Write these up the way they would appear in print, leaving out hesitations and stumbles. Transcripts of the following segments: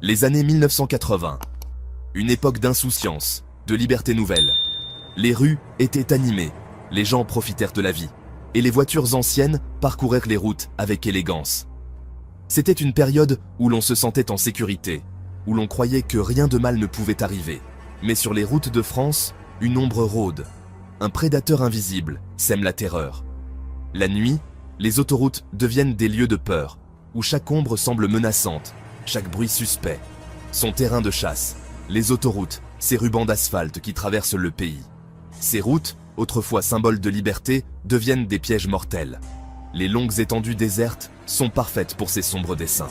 Les années 1980. Une époque d'insouciance, de liberté nouvelle. Les rues étaient animées, les gens profitèrent de la vie, et les voitures anciennes parcoururent les routes avec élégance. C'était une période où l'on se sentait en sécurité, où l'on croyait que rien de mal ne pouvait arriver. Mais sur les routes de France, une ombre rôde. Un prédateur invisible sème la terreur. La nuit, les autoroutes deviennent des lieux de peur, où chaque ombre semble menaçante, chaque bruit suspect. Son terrain de chasse, les autoroutes, ces rubans d'asphalte qui traversent le pays. Ces routes, autrefois symboles de liberté, deviennent des pièges mortels. Les longues étendues désertes sont parfaites pour ces sombres dessins.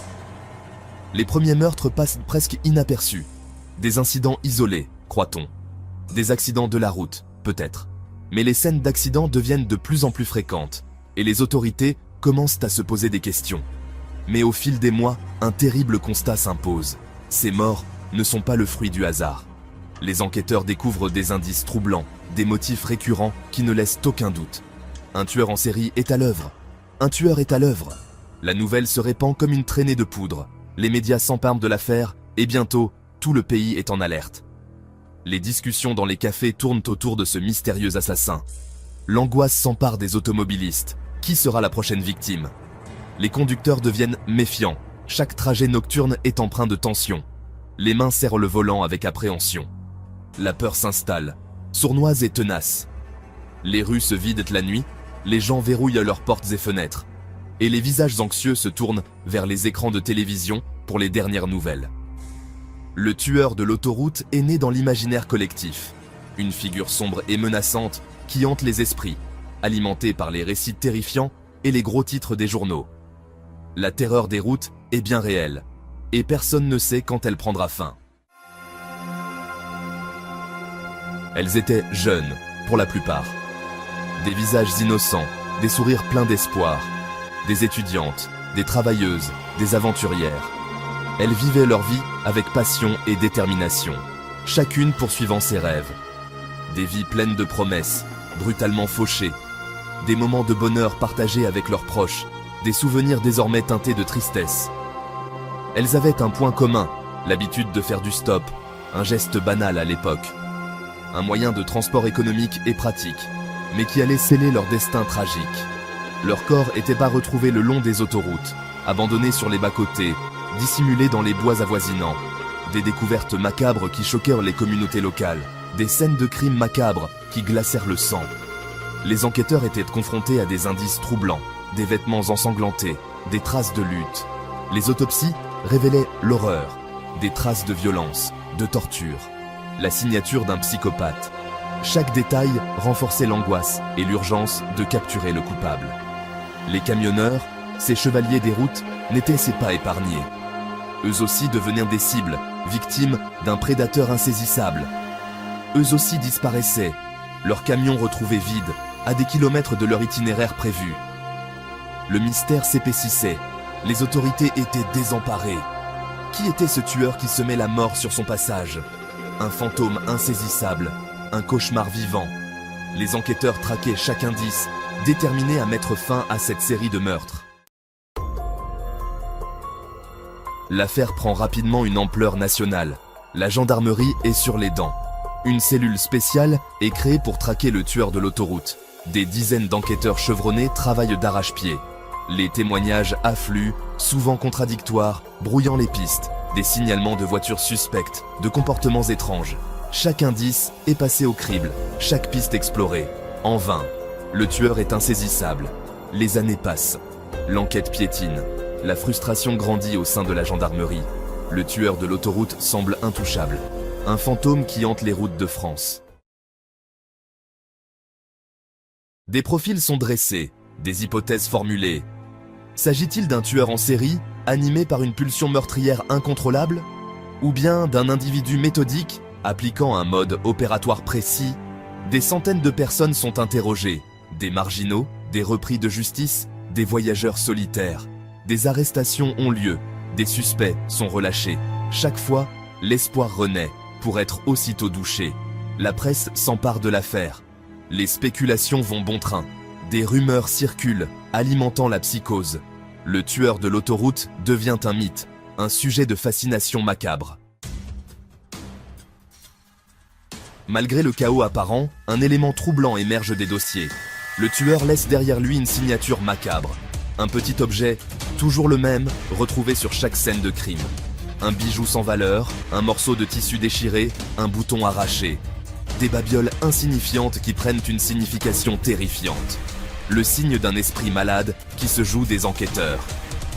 Les premiers meurtres passent presque inaperçus. Des incidents isolés, croit-on. Des accidents de la route, peut-être. Mais les scènes d'accidents deviennent de plus en plus fréquentes, et les autorités commencent à se poser des questions. Mais au fil des mois, un terrible constat s'impose. Ces morts ne sont pas le fruit du hasard. Les enquêteurs découvrent des indices troublants, des motifs récurrents qui ne laissent aucun doute. Un tueur en série est à l'œuvre. Un tueur est à l'œuvre. La nouvelle se répand comme une traînée de poudre. Les médias s'emparent de l'affaire, et bientôt, tout le pays est en alerte. Les discussions dans les cafés tournent autour de ce mystérieux assassin. L'angoisse s'empare des automobilistes. Qui sera la prochaine victime? Les conducteurs deviennent méfiants. Chaque trajet nocturne est empreint de tension. Les mains serrent le volant avec appréhension. La peur s'installe, sournoise et tenace. Les rues se vident la nuit, les gens verrouillent leurs portes et fenêtres. Et les visages anxieux se tournent vers les écrans de télévision pour les dernières nouvelles. Le tueur de l'autoroute est né dans l'imaginaire collectif. Une figure sombre et menaçante qui hante les esprits, alimentée par les récits terrifiants et les gros titres des journaux. La terreur des routes est bien réelle, et personne ne sait quand elle prendra fin. Elles étaient jeunes, pour la plupart. Des visages innocents, des sourires pleins d'espoir. Des étudiantes, des travailleuses, des aventurières. Elles vivaient leur vie avec passion et détermination, chacune poursuivant ses rêves. Des vies pleines de promesses, brutalement fauchées. Des moments de bonheur partagés avec leurs proches, des souvenirs désormais teintés de tristesse. Elles avaient un point commun, l'habitude de faire du stop, un geste banal à l'époque. Un moyen de transport économique et pratique, mais qui allait sceller leur destin tragique. Leurs corps étaient pas retrouvés le long des autoroutes, abandonnés sur les bas-côtés, dissimulés dans les bois avoisinants. Des découvertes macabres qui choquèrent les communautés locales, des scènes de crimes macabres qui glacèrent le sang. Les enquêteurs étaient confrontés à des indices troublants, des vêtements ensanglantés, des traces de lutte. Les autopsies révélaient l'horreur, des traces de violence, de torture, la signature d'un psychopathe. Chaque détail renforçait l'angoisse et l'urgence de capturer le coupable. Les camionneurs, ces chevaliers des routes, n'étaient pas épargnés. Eux aussi devenaient des cibles, victimes d'un prédateur insaisissable. Eux aussi disparaissaient, leurs camions retrouvés vides, à des kilomètres de leur itinéraire prévu. Le mystère s'épaississait, les autorités étaient désemparées. Qui était ce tueur qui semait la mort sur son passage? Un fantôme insaisissable, un cauchemar vivant. Les enquêteurs traquaient chaque indice, déterminés à mettre fin à cette série de meurtres. L'affaire prend rapidement une ampleur nationale. La gendarmerie est sur les dents. Une cellule spéciale est créée pour traquer le tueur de l'autoroute. Des dizaines d'enquêteurs chevronnés travaillent d'arrache-pied. Les témoignages affluent, souvent contradictoires, brouillant les pistes. Des signalements de voitures suspectes, de comportements étranges. Chaque indice est passé au crible, chaque piste explorée. En vain. Le tueur est insaisissable. Les années passent. L'enquête piétine. La frustration grandit au sein de la gendarmerie. Le tueur de l'autoroute semble intouchable. Un fantôme qui hante les routes de France. Des profils sont dressés, des hypothèses formulées. S'agit-il d'un tueur en série, animé par une pulsion meurtrière incontrôlable? Ou bien d'un individu méthodique, appliquant un mode opératoire précis? Des centaines de personnes sont interrogées, des marginaux, des repris de justice, des voyageurs solitaires. Des arrestations ont lieu, des suspects sont relâchés. Chaque fois, l'espoir renaît, pour être aussitôt douché. La presse s'empare de l'affaire. Les spéculations vont bon train. Des rumeurs circulent, alimentant la psychose. Le tueur de l'autoroute devient un mythe, un sujet de fascination macabre. Malgré le chaos apparent, un élément troublant émerge des dossiers. Le tueur laisse derrière lui une signature macabre. Un petit objet, toujours le même, retrouvé sur chaque scène de crime. Un bijou sans valeur, un morceau de tissu déchiré, un bouton arraché. Des babioles insignifiantes qui prennent une signification terrifiante. Le signe d'un esprit malade qui se joue des enquêteurs.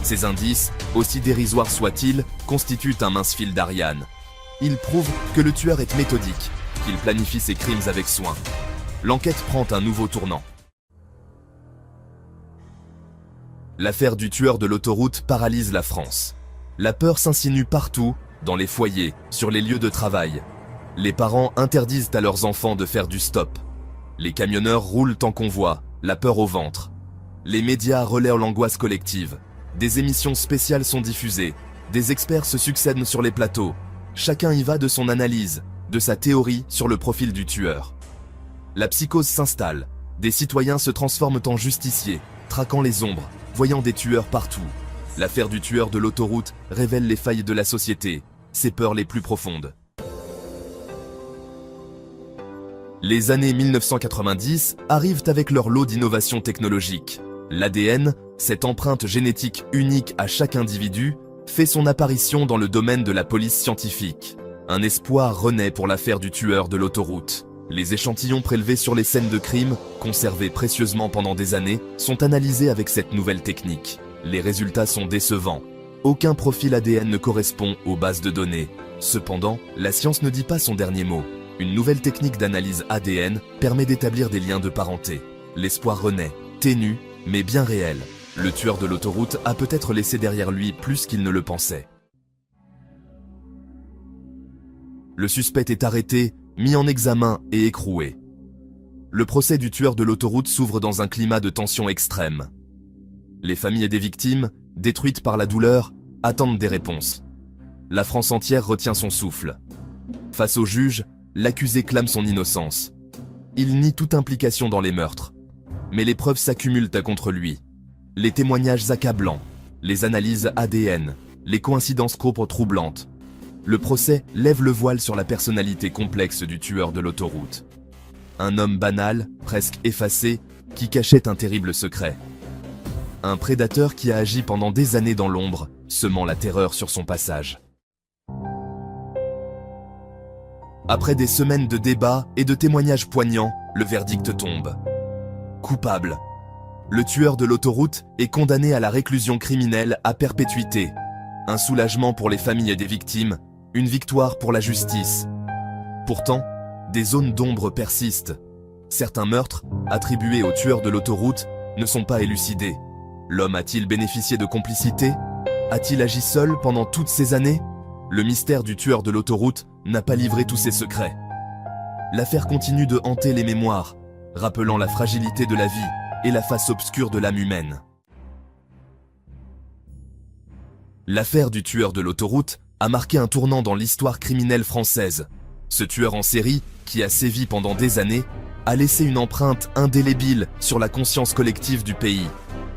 Ces indices, aussi dérisoires soient-ils, constituent un mince fil d'Ariane. Ils prouvent que le tueur est méthodique, qu'il planifie ses crimes avec soin. L'enquête prend un nouveau tournant. L'affaire du tueur de l'autoroute paralyse la France. La peur s'insinue partout, dans les foyers, sur les lieux de travail. Les parents interdisent à leurs enfants de faire du stop. Les camionneurs roulent en convoi, la peur au ventre. Les médias relaient l'angoisse collective. Des émissions spéciales sont diffusées. Des experts se succèdent sur les plateaux. Chacun y va de son analyse, de sa théorie sur le profil du tueur. La psychose s'installe. Des citoyens se transforment en justiciers, traquant les ombres, voyant des tueurs partout. L'affaire du tueur de l'autoroute révèle les failles de la société, ses peurs les plus profondes. Les années 1990 arrivent avec leur lot d'innovations technologiques. L'ADN, cette empreinte génétique unique à chaque individu, fait son apparition dans le domaine de la police scientifique. Un espoir renaît pour l'affaire du tueur de l'autoroute. Les échantillons prélevés sur les scènes de crime, conservés précieusement pendant des années, sont analysés avec cette nouvelle technique. Les résultats sont décevants. Aucun profil ADN ne correspond aux bases de données. Cependant, la science ne dit pas son dernier mot. Une nouvelle technique d'analyse ADN permet d'établir des liens de parenté. L'espoir renaît, ténu, mais bien réel. Le tueur de l'autoroute a peut-être laissé derrière lui plus qu'il ne le pensait. Le suspect est arrêté, mis en examen et écroué. Le procès du tueur de l'autoroute s'ouvre dans un climat de tension extrême. Les familles des victimes, détruites par la douleur, attendent des réponses. La France entière retient son souffle. Face au juge, l'accusé clame son innocence. Il nie toute implication dans les meurtres. Mais les preuves s'accumulent contre lui. Les témoignages accablants, les analyses ADN, les coïncidences trop troublantes. Le procès lève le voile sur la personnalité complexe du tueur de l'autoroute. Un homme banal, presque effacé, qui cachait un terrible secret. Un prédateur qui a agi pendant des années dans l'ombre, semant la terreur sur son passage. Après des semaines de débats et de témoignages poignants, le verdict tombe. Coupable. Le tueur de l'autoroute est condamné à la réclusion criminelle à perpétuité. Un soulagement pour les familles des victimes, une victoire pour la justice. Pourtant, des zones d'ombre persistent. Certains meurtres, attribués au tueur de l'autoroute, ne sont pas élucidés. L'homme a-t-il bénéficié de complicité? A-t-il agi seul pendant toutes ces années? Le mystère du tueur de l'autoroute n'a pas livré tous ses secrets. L'affaire continue de hanter les mémoires, rappelant la fragilité de la vie et la face obscure de l'âme humaine. L'affaire du tueur de l'autoroute a marqué un tournant dans l'histoire criminelle française. Ce tueur en série, qui a sévi pendant des années, a laissé une empreinte indélébile sur la conscience collective du pays.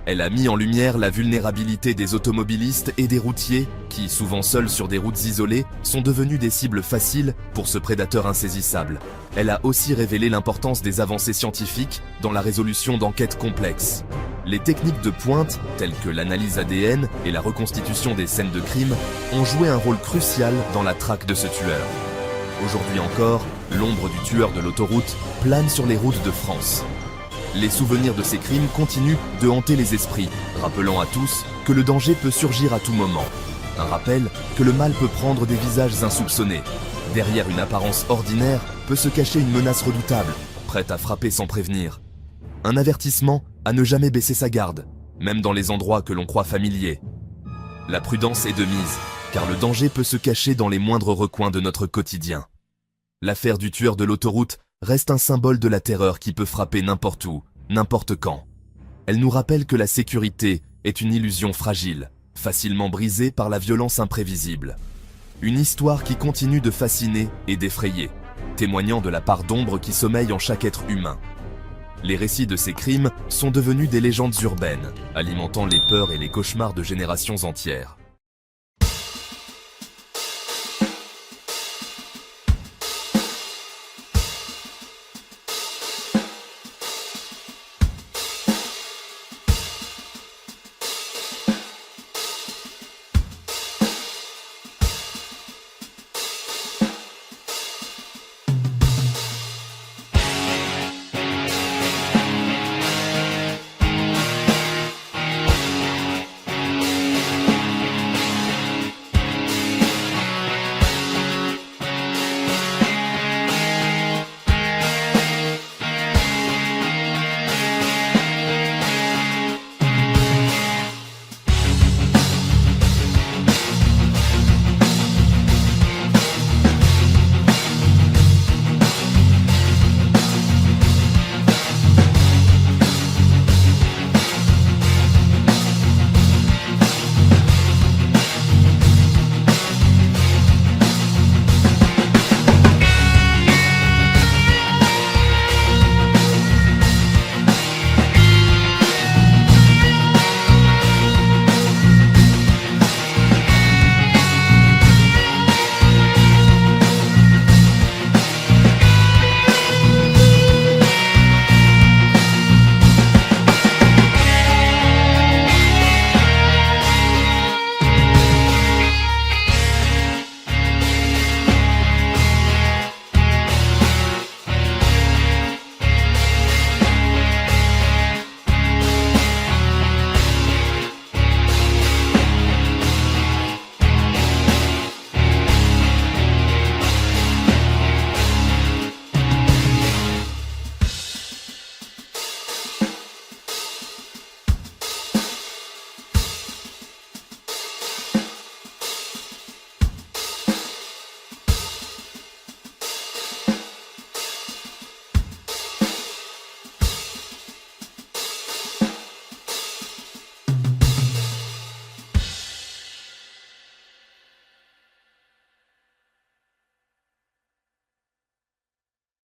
Elle a mis en lumière la vulnérabilité des automobilistes et des routiers qui, souvent seuls sur des routes isolées, sont devenus des cibles faciles pour ce prédateur insaisissable. Elle a aussi révélé l'importance des avancées scientifiques dans la résolution d'enquêtes complexes. Les techniques de pointe, telles que l'analyse ADN et la reconstitution des scènes de crime, ont joué un rôle crucial dans la traque de ce tueur. Aujourd'hui encore, l'ombre du tueur de l'autoroute plane sur les routes de France. Les souvenirs de ces crimes continuent de hanter les esprits, rappelant à tous que le danger peut surgir à tout moment. Un rappel que le mal peut prendre des visages insoupçonnés. Derrière une apparence ordinaire peut se cacher une menace redoutable, prête à frapper sans prévenir. Un avertissement à ne jamais baisser sa garde, même dans les endroits que l'on croit familiers. La prudence est de mise, car le danger peut se cacher dans les moindres recoins de notre quotidien. L'affaire du tueur de l'autoroute reste un symbole de la terreur qui peut frapper n'importe où, n'importe quand. Elle nous rappelle que la sécurité est une illusion fragile, facilement brisée par la violence imprévisible. Une histoire qui continue de fasciner et d'effrayer, témoignant de la part d'ombre qui sommeille en chaque être humain. Les récits de ces crimes sont devenus des légendes urbaines, alimentant les peurs et les cauchemars de générations entières.